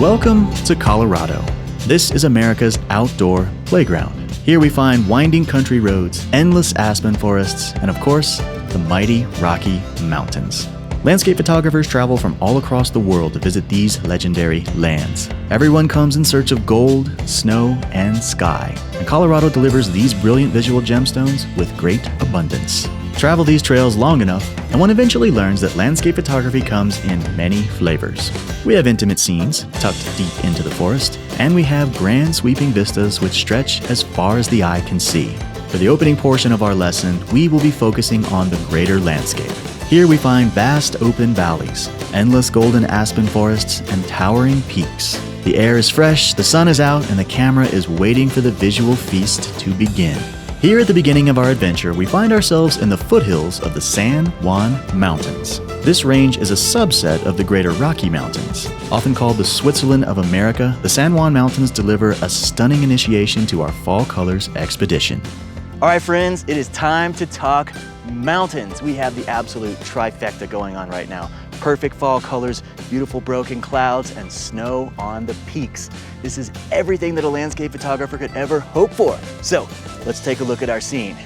Welcome to Colorado. This is America's outdoor playground. Here we find winding country roads, endless aspen forests, and of course, the mighty Rocky Mountains. Landscape photographers travel from all across the world to visit these legendary lands. Everyone comes in search of gold, snow, and sky, and Colorado delivers these brilliant visual gemstones with great abundance. Travel these trails long enough, and one eventually learns that landscape photography comes in many flavors. We have intimate scenes tucked deep into the forest, and we have grand sweeping vistas which stretch as far as the eye can see. For the opening portion of our lesson, we will be focusing on the greater landscape. Here we find vast open valleys, endless golden aspen forests, and towering peaks. The air is fresh, the sun is out, and the camera is waiting for the visual feast to begin. Here at the beginning of our adventure, we find ourselves in the foothills of the San Juan Mountains. This range is a subset of the Greater Rocky Mountains. Often called the Switzerland of America, the San Juan Mountains deliver a stunning initiation to our Fall Colors expedition. All right, friends, it is time to talk mountains. We have the absolute trifecta going on right now. Perfect fall colors, beautiful broken clouds, and snow on the peaks. This is everything that a landscape photographer could ever hope for. So let's take a look at our scene.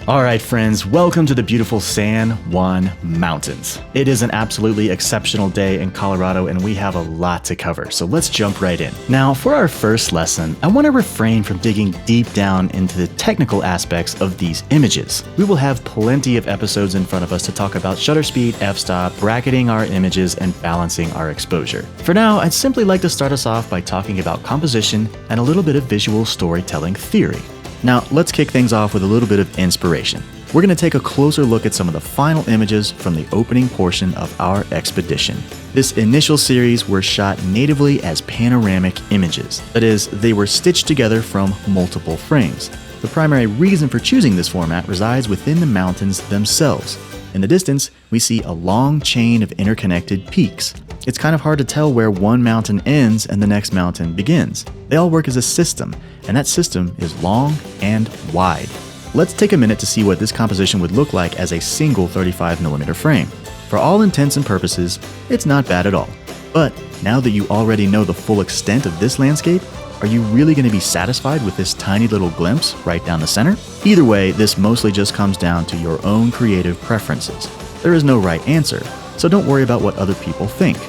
All right, friends, welcome to the beautiful San Juan Mountains. It is an absolutely exceptional day in Colorado, and we have a lot to cover, so let's jump right in. Now, for our first lesson, I want to refrain from digging deep down into the technical aspects of these images. We will have plenty of episodes in front of us to talk about shutter speed, f-stop, bracketing our images, and balancing our exposure. For now, I'd simply like to start us off by talking about composition and a little bit of visual storytelling theory. Now, let's kick things off with a little bit of inspiration. We're going to take a closer look at some of the final images from the opening portion of our expedition. This initial series were shot natively as panoramic images. That is, they were stitched together from multiple frames. The primary reason for choosing this format resides within the mountains themselves. In the distance, we see a long chain of interconnected peaks. It's kind of hard to tell where one mountain ends and the next mountain begins. They all work as a system, and that system is long and wide. Let's take a minute to see what this composition would look like as a single 35mm frame. For all intents and purposes, it's not bad at all. But now that you already know the full extent of this landscape, are you really going to be satisfied with this tiny little glimpse right down the center? Either way, this mostly just comes down to your own creative preferences. There is no right answer, so don't worry about what other people think.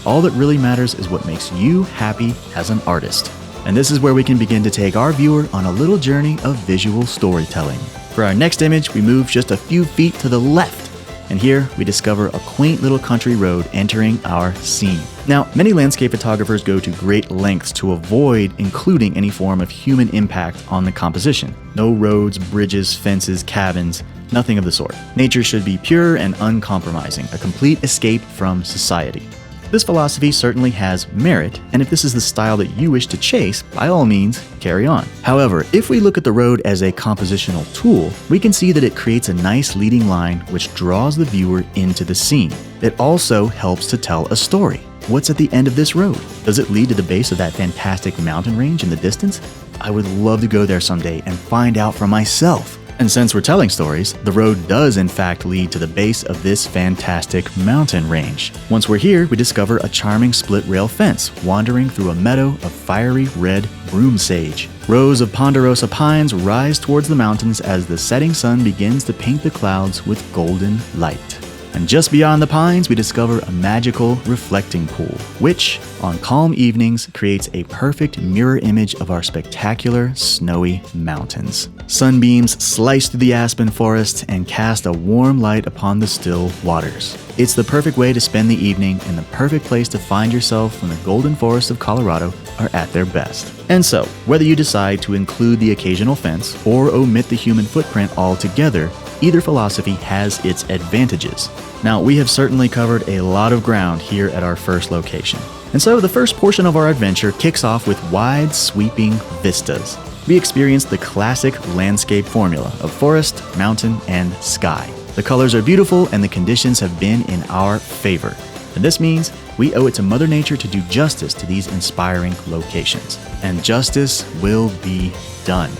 All that really matters is what makes you happy as an artist. And this is where we can begin to take our viewer on a little journey of visual storytelling. For our next image, we move just a few feet to the left, and here we discover a quaint little country road entering our scene. Now, many landscape photographers go to great lengths to avoid including any form of human impact on the composition. No roads, bridges, fences, cabins, nothing of the sort. Nature should be pure and uncompromising, a complete escape from society. This philosophy certainly has merit, and if this is the style that you wish to chase, by all means, carry on. However, if we look at the road as a compositional tool, we can see that it creates a nice leading line which draws the viewer into the scene. It also helps to tell a story. What's at the end of this road? Does it lead to the base of that fantastic mountain range in the distance? I would love to go there someday and find out for myself. And since we're telling stories, the road does in fact lead to the base of this fantastic mountain range. Once we're here, we discover a charming split rail fence wandering through a meadow of fiery red broom sage. Rows of ponderosa pines rise towards the mountains as the setting sun begins to paint the clouds with golden light. And just beyond the pines, we discover a magical reflecting pool, which, on calm evenings, creates a perfect mirror image of our spectacular snowy mountains. Sunbeams slice through the aspen forest and cast a warm light upon the still waters. It's the perfect way to spend the evening and the perfect place to find yourself when the golden forests of Colorado are at their best. And so, whether you decide to include the occasional fence or omit the human footprint altogether, either philosophy has its advantages. Now, we have certainly covered a lot of ground here at our first location. And so the first portion of our adventure kicks off with wide, sweeping vistas. We experience the classic landscape formula of forest, mountain, and sky. The colors are beautiful and the conditions have been in our favor. And this means we owe it to Mother Nature to do justice to these inspiring locations. And justice will be done.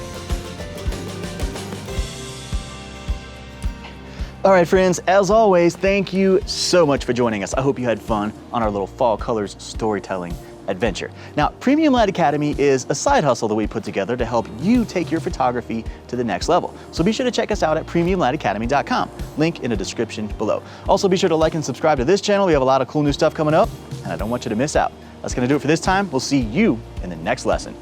All right, friends, as always, thank you so much for joining us. I hope you had fun on our little Fall Colors storytelling adventure. Now, Premium Light Academy is a side hustle that we put together to help you take your photography to the next level. So be sure to check us out at premiumlightacademy.com. Link in the description below. Also, be sure to like and subscribe to this channel. We have a lot of cool new stuff coming up, and I don't want you to miss out. That's gonna do it for this time. We'll see you in the next lesson.